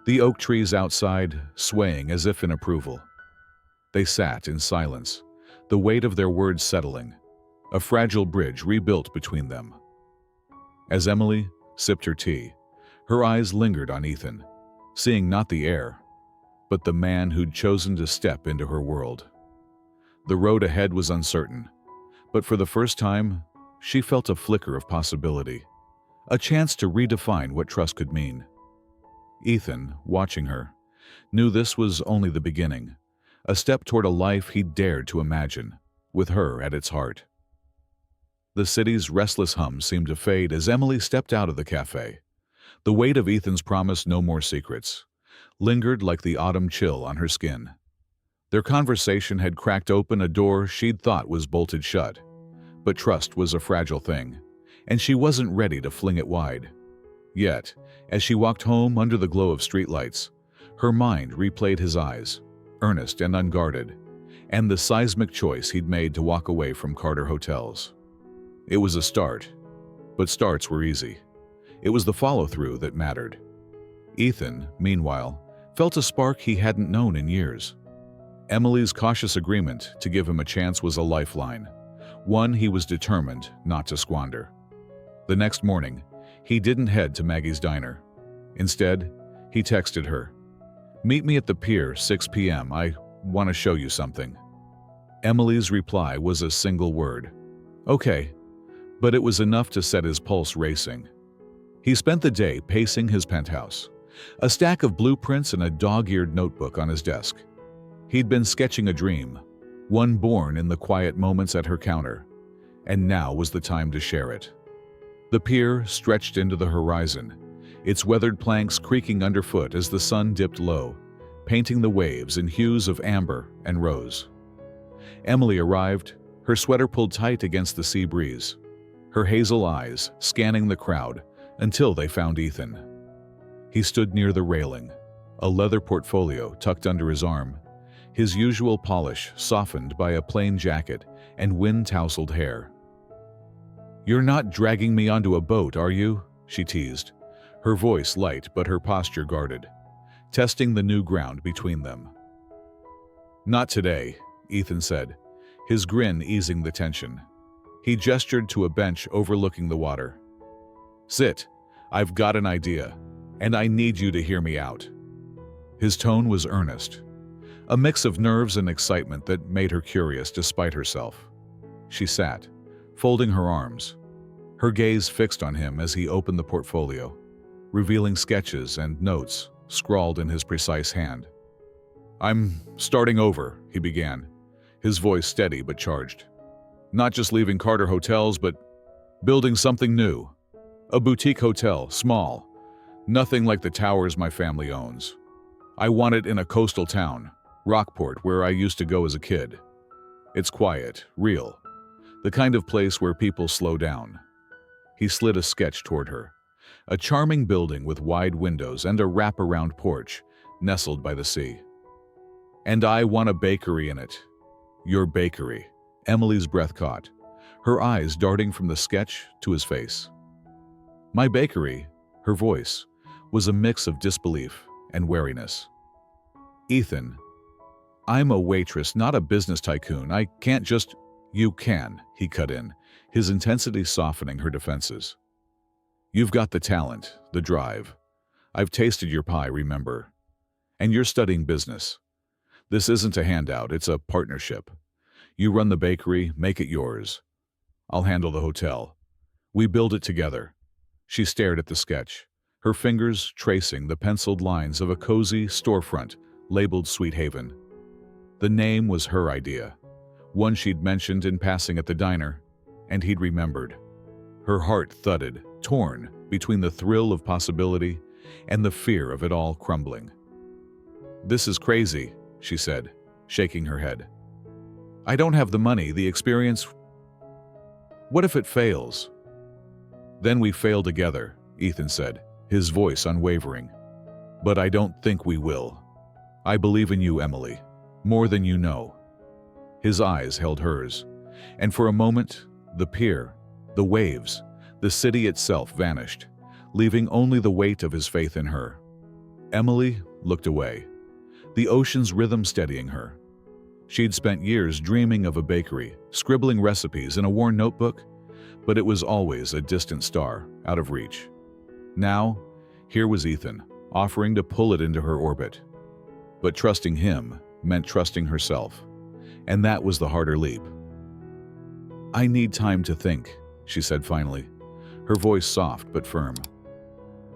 the oak trees outside swaying as if in approval. They sat in silence, the weight of their words settling, a fragile bridge rebuilt between them. As Emily sipped her tea, Her eyes lingered on Ethan, seeing not the heir, but the man who'd chosen to step into her world. The road ahead was uncertain, but for the first time, she felt a flicker of possibility, a chance to redefine what trust could mean. Ethan, watching her, knew this was only the beginning, a step toward a life he'd dared to imagine, with her at its heart. The city's restless hum seemed to fade as Emily stepped out of the cafe. The weight of Ethan's promise, no more secrets, lingered like the autumn chill on her skin. Their conversation had cracked open a door she'd thought was bolted shut, but trust was a fragile thing, and she wasn't ready to fling it wide. Yet, as she walked home under the glow of streetlights, her mind replayed his eyes, earnest and unguarded, and the seismic choice he'd made to walk away from Carter Hotels. It was a start, but starts were easy. It was the follow-through that mattered. Ethan, meanwhile, felt a spark he hadn't known in years. Emily's cautious agreement to give him a chance was a lifeline, one he was determined not to squander. The next morning, he didn't head to Maggie's diner. Instead, he texted her, "Meet me at the pier, 6 p.m. I want to show you something." Emily's reply was a single word, "Okay," but it was enough to set his pulse racing. He spent the day pacing his penthouse, a stack of blueprints and a dog-eared notebook on his desk. He'd been sketching a dream, one born in the quiet moments at her counter, and now was the time to share it. The pier stretched into the horizon, its weathered planks creaking underfoot as the sun dipped low, painting the waves in hues of amber and rose. Emily arrived, her sweater pulled tight against the sea breeze, her hazel eyes scanning the crowd until they found Ethan. He stood near the railing, a leather portfolio tucked under his arm, his usual polish softened by a plain jacket and wind-tousled hair. "You're not dragging me onto a boat, are you?" she teased, her voice light but her posture guarded, testing the new ground between them. "Not today," Ethan said, his grin easing the tension. He gestured to a bench overlooking the water. "Sit, I've got an idea, and I need you to hear me out." His tone was earnest, a mix of nerves and excitement that made her curious despite herself. She sat, folding her arms, her gaze fixed on him as he opened the portfolio, revealing sketches and notes scrawled in his precise hand. "I'm starting over," he began, his voice steady but charged. "Not just leaving Carter Hotels, but building something new. A boutique hotel, small, nothing like the towers my family owns. I want it in a coastal town, Rockport, where I used to go as a kid. It's quiet, real, the kind of place where people slow down." He slid a sketch toward her, a charming building with wide windows and a wrap-around porch nestled by the sea. "And I want a bakery in it." "Your bakery." Emily's breath caught, her eyes darting from the sketch to his face. "My bakery," her voice, was a mix of disbelief and wariness. "Ethan, I'm a waitress, not a business tycoon. I can't just—" "You can," he cut in, his intensity softening her defenses. "You've got the talent, the drive. I've tasted your pie, remember? And you're studying business. This isn't a handout, it's a partnership. You run the bakery, make it yours. I'll handle the hotel. We build it together." She stared at the sketch, her fingers tracing the penciled lines of a cozy storefront labeled Sweet Haven. The name was her idea, one she'd mentioned in passing at the diner, and he'd remembered. Her heart thudded, torn between the thrill of possibility and the fear of it all crumbling. "This is crazy," she said, shaking her head. "I don't have the money, the experience. What if it fails?" "Then we fail together," Ethan said, his voice unwavering. "But I don't think we will. I believe in you, Emily, more than you know." His eyes held hers, and for a moment, the pier, the waves, the city itself vanished, leaving only the weight of his faith in her. Emily looked away, the ocean's rhythm steadying her. She'd spent years dreaming of a bakery, scribbling recipes in a worn notebook, but it was always a distant star, out of reach. Now, Here was Ethan, offering to pull it into her orbit. But trusting him meant trusting herself, and that was the harder leap. "I need time to think," she said finally, her voice soft but firm.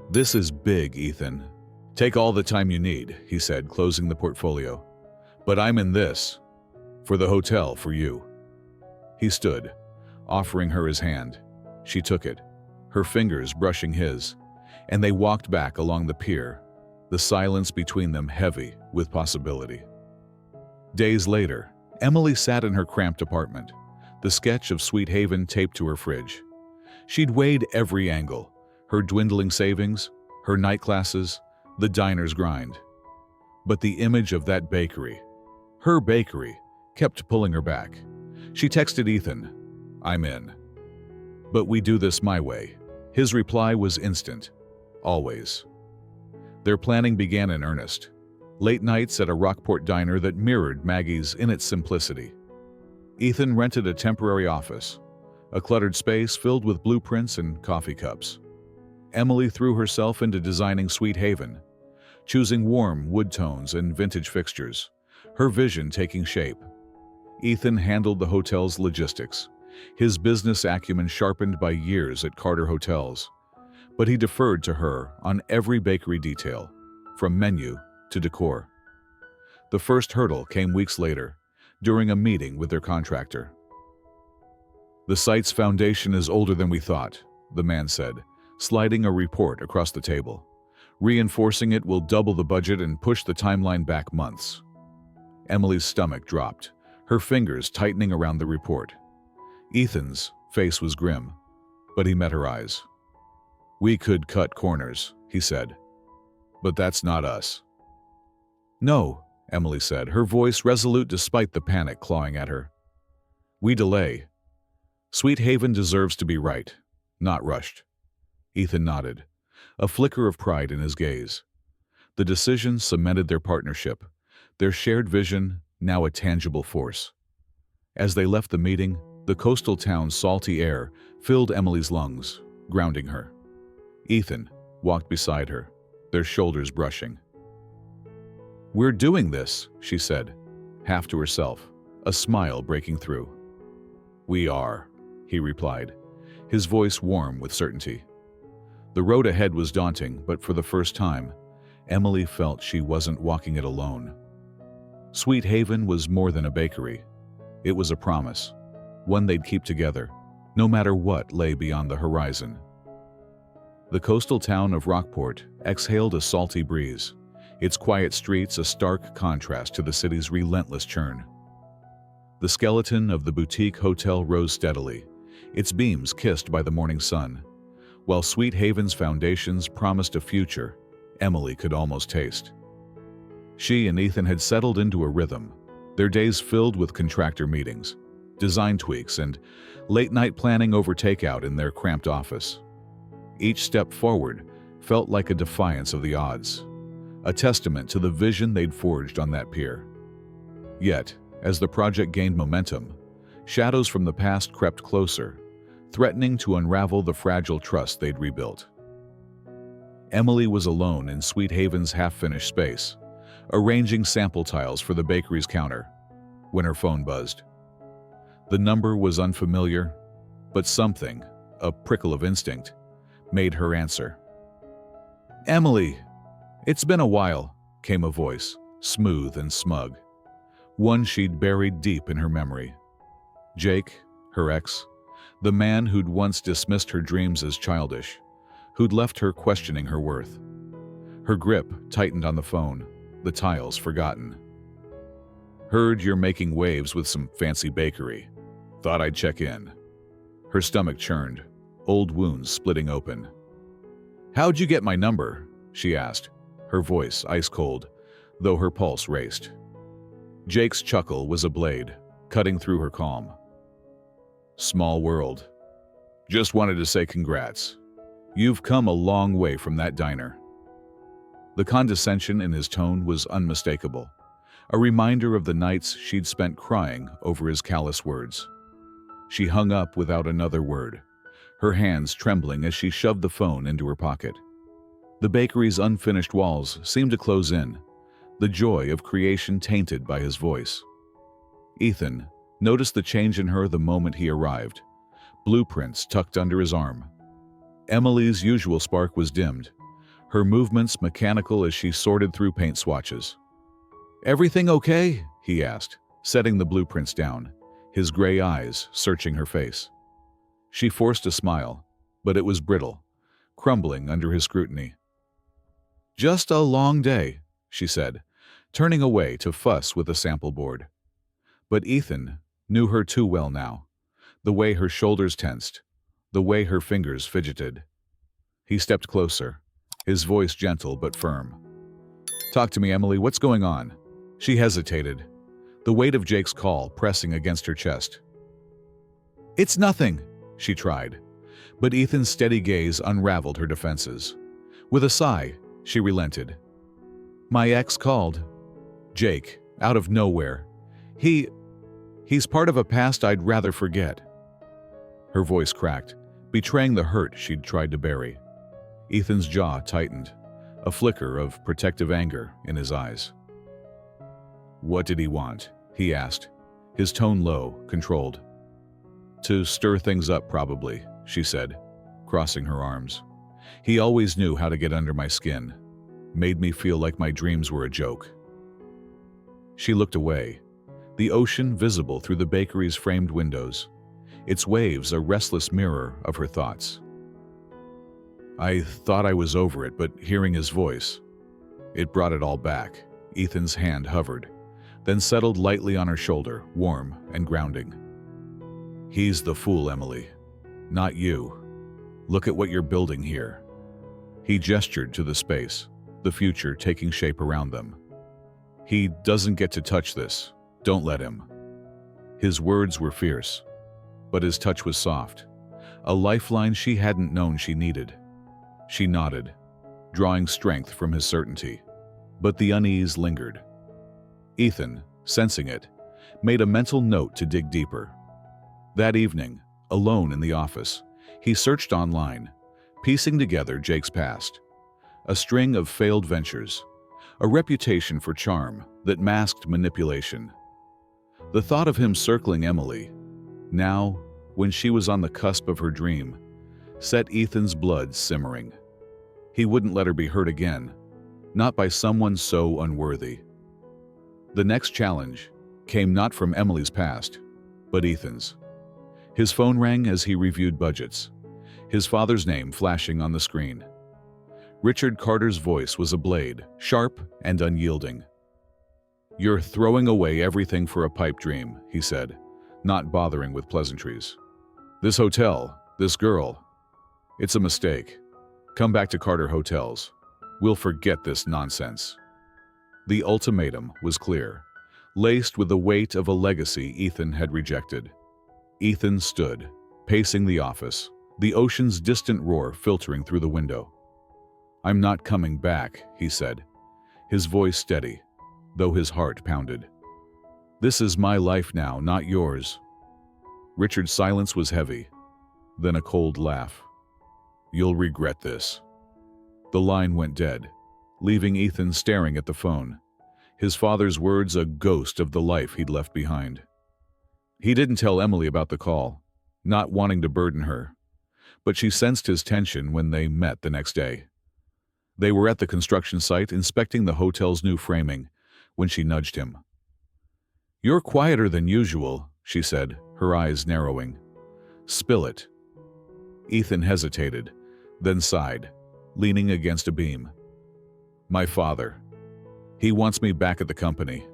"This is big, Ethan. Take all the time you need," he said, closing the portfolio. "But I'm in this. For the hotel, for you." He stood, offering her his hand. She took it, her fingers brushing his, and they walked back along the pier, the silence between them heavy with possibility. Days later, Emily sat in her cramped apartment, the sketch of Sweet Haven taped to her fridge. She'd weighed every angle, her dwindling savings, her night classes, the diner's grind. But the image of that bakery, her bakery, kept pulling her back. She texted Ethan, "I'm in. But we do this my way." His reply was instant. Always. Their planning began in earnest. Late nights at a Rockport diner that mirrored Maggie's in its simplicity. Ethan rented a temporary office, a cluttered space filled with blueprints and coffee cups. Emily threw herself into designing Sweet Haven, choosing warm wood tones and vintage fixtures, her vision taking shape. Ethan handled the hotel's logistics, his business acumen sharpened by years at Carter Hotels. But he deferred to her on every bakery detail, from menu to decor. The first hurdle came weeks later, during a meeting with their contractor. "The site's foundation is older than we thought," the man said, sliding a report across the table. "Reinforcing it will double the budget and push the timeline back months." Emily's stomach dropped, her fingers tightening around the report. Ethan's face was grim, but he met her eyes. "We could cut corners," he said, "but that's not us." "No," Emily said, her voice resolute despite the panic clawing at her. "We delay. Sweet Haven deserves to be right, not rushed." Ethan nodded, a flicker of pride in his gaze. The decision cemented their partnership, their shared vision now a tangible force. As they left the meeting, the coastal town's salty air filled Emily's lungs, grounding her. Ethan walked beside her, their shoulders brushing. "We're doing this," she said, half to herself, a smile breaking through. "We are," he replied, his voice warm with certainty. The road ahead was daunting, but for the first time, Emily felt she wasn't walking it alone. Sweet Haven was more than a bakery. It was a promise, one they'd keep together, no matter what lay beyond the horizon. The coastal town of Rockport exhaled a salty breeze, its quiet streets a stark contrast to the city's relentless churn. The skeleton of the boutique hotel rose steadily, its beams kissed by the morning sun, while Sweet Haven's foundations promised a future Emily could almost taste. She and Ethan had settled into a rhythm, their days filled with contractor meetings, design tweaks, and late-night planning over takeout in their cramped office. Each step forward felt like a defiance of the odds, a testament to the vision they'd forged on that pier. Yet, as the project gained momentum, shadows from the past crept closer, threatening to unravel the fragile trust they'd rebuilt. Emily was alone in Sweet Haven's half-finished space, arranging sample tiles for the bakery's counter, when her phone buzzed. The number was unfamiliar, but something, a prickle of instinct, made her answer. "Emily, it's been a while," came a voice, smooth and smug, one she'd buried deep in her memory. Jake, her ex, the man who'd once dismissed her dreams as childish, who'd left her questioning her worth. Her grip tightened on the phone, the tiles forgotten. "Heard you're making waves with some fancy bakery. Thought I'd check in." Her stomach churned, old wounds splitting open. "How'd you get my number?" she asked, her voice ice-cold, though her pulse raced. Jake's chuckle was a blade, cutting through her calm. "Small world. Just wanted to say congrats. You've come a long way from that diner." The condescension in his tone was unmistakable, a reminder of the nights she'd spent crying over his callous words. She hung up without another word, her hands trembling as she shoved the phone into her pocket. The bakery's unfinished walls seemed to close in, the joy of creation tainted by his voice. Ethan noticed the change in her the moment he arrived, blueprints tucked under his arm. Emily's usual spark was dimmed, her movements mechanical as she sorted through paint swatches. "Everything okay?" he asked, setting the blueprints down, his gray eyes searching her face. She forced a smile, but it was brittle, crumbling under his scrutiny. "Just a long day," she said, turning away to fuss with a sample board. But Ethan knew her too well now, the way her shoulders tensed, the way her fingers fidgeted. He stepped closer, his voice gentle but firm. "Talk to me, Emily, what's going on?" She hesitated, the weight of Jake's call pressing against her chest. "It's nothing," she tried, but Ethan's steady gaze unraveled her defenses. With a sigh, she relented. "My ex called. Jake, out of nowhere. He's part of a past I'd rather forget." Her voice cracked, betraying the hurt she'd tried to bury. Ethan's jaw tightened, a flicker of protective anger in his eyes. "What did he want?" he asked, his tone low, controlled. "To stir things up, probably," she said, crossing her arms. "He always knew how to get under my skin, made me feel like my dreams were a joke." She looked away, the ocean visible through the bakery's framed windows, its waves a restless mirror of her thoughts. "I thought I was over it, but hearing his voice, it brought it all back." Ethan's hand hovered, then settled lightly on her shoulder, warm and grounding. "He's the fool, Emily, not you. Look at what you're building here." He gestured to the space, the future taking shape around them. "He doesn't get to touch this. Don't let him." His words were fierce, but his touch was soft, a lifeline she hadn't known she needed. She nodded, drawing strength from his certainty, but the unease lingered. Ethan, sensing it, made a mental note to dig deeper. That evening, alone in the office, he searched online, piecing together Jake's past. A string of failed ventures, a reputation for charm that masked manipulation. The thought of him circling Emily, now, when she was on the cusp of her dream, set Ethan's blood simmering. He wouldn't let her be hurt again, not by someone so unworthy. The next challenge came not from Emily's past, but Ethan's. His phone rang as he reviewed budgets, his father's name flashing on the screen. Richard Carter's voice was a blade, sharp and unyielding. "You're throwing away everything for a pipe dream," he said, not bothering with pleasantries. "This hotel, this girl, it's a mistake. Come back to Carter Hotels. We'll forget this nonsense." The ultimatum was clear, laced with the weight of a legacy Ethan had rejected. Ethan stood, pacing the office, the ocean's distant roar filtering through the window. "I'm not coming back," he said, his voice steady, though his heart pounded. "This is my life now, not yours." Richard's silence was heavy, then a cold laugh. "You'll regret this." The line went dead, leaving Ethan staring at the phone, his father's words a ghost of the life he'd left behind. He didn't tell Emily about the call, not wanting to burden her, but she sensed his tension when they met the next day. They were at the construction site inspecting the hotel's new framing when she nudged him. "You're quieter than usual," she said, her eyes narrowing. "Spill it." Ethan hesitated, then sighed, leaning against a beam. "My father. He wants me back at the company.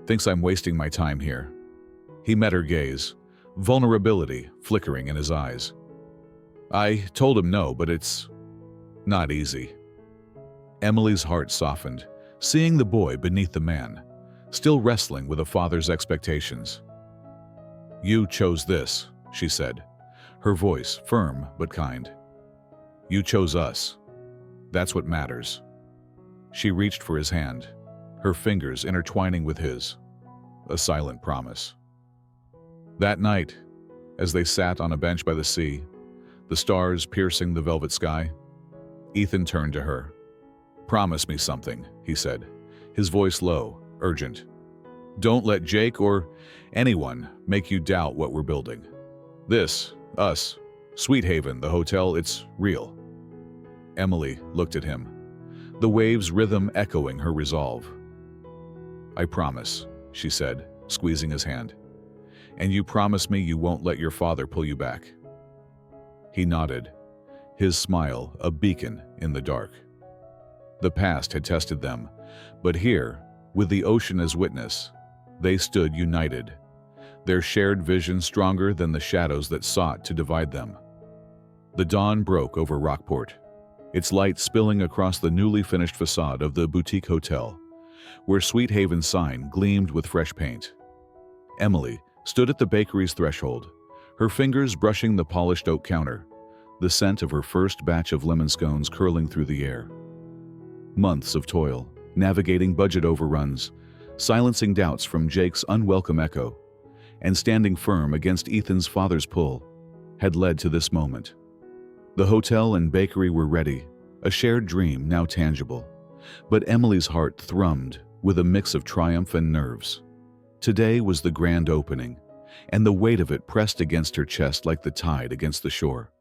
Thinks I'm wasting my time here." He met her gaze, vulnerability flickering in his eyes. "I told him no, but it's not easy." Emily's heart softened, seeing the boy beneath the man, still wrestling with a father's expectations. "You chose this," she said, her voice firm but kind. "You chose us. That's what matters." She reached for his hand, her fingers intertwining with his, a silent promise. That night, as they sat on a bench by the sea, the stars piercing the velvet sky, Ethan turned to her, Promise me something, he said, his voice low, urgent. Don't let Jake or anyone make you doubt what we're building. This, us, Sweet Haven, the hotel, it's real. Emily looked at him, the waves' rhythm echoing her resolve. I promise, she said, squeezing his hand. And you promise me you won't let your father pull you back? He nodded, his smile a beacon in the dark. The past had tested them, but here, with the ocean as witness, they stood united, their shared vision stronger than the shadows that sought to divide them. The dawn broke over Rockport, its light spilling across the newly finished facade of the boutique hotel, where Sweet Haven's sign gleamed with fresh paint. Emily stood at the bakery's threshold, her fingers brushing the polished oak counter, the scent of her first batch of lemon scones curling through the air. Months of toil, navigating budget overruns, silencing doubts from Jake's unwelcome echo, and standing firm against Ethan's father's pull, had led to this moment. The hotel and bakery were ready, a shared dream now tangible, but Emily's heart thrummed with a mix of triumph and nerves. Today was the grand opening, and the weight of it pressed against her chest like the tide against the shore.